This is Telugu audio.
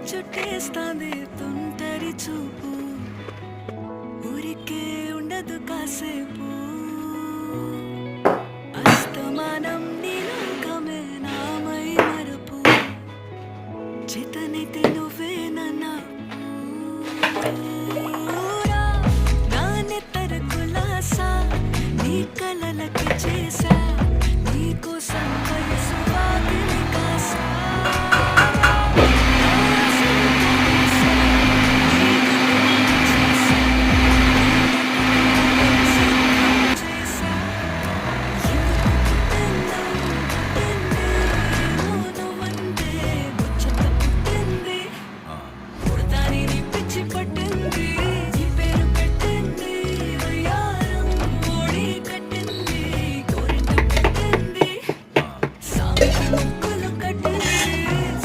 చుట్టేస్తాంది తుంటరి చూపు ఊరికే ఉండదు కాసేపు అస్తమానం నీలోకమే నామై మరపు చేతనైతే నువ్వే నన్న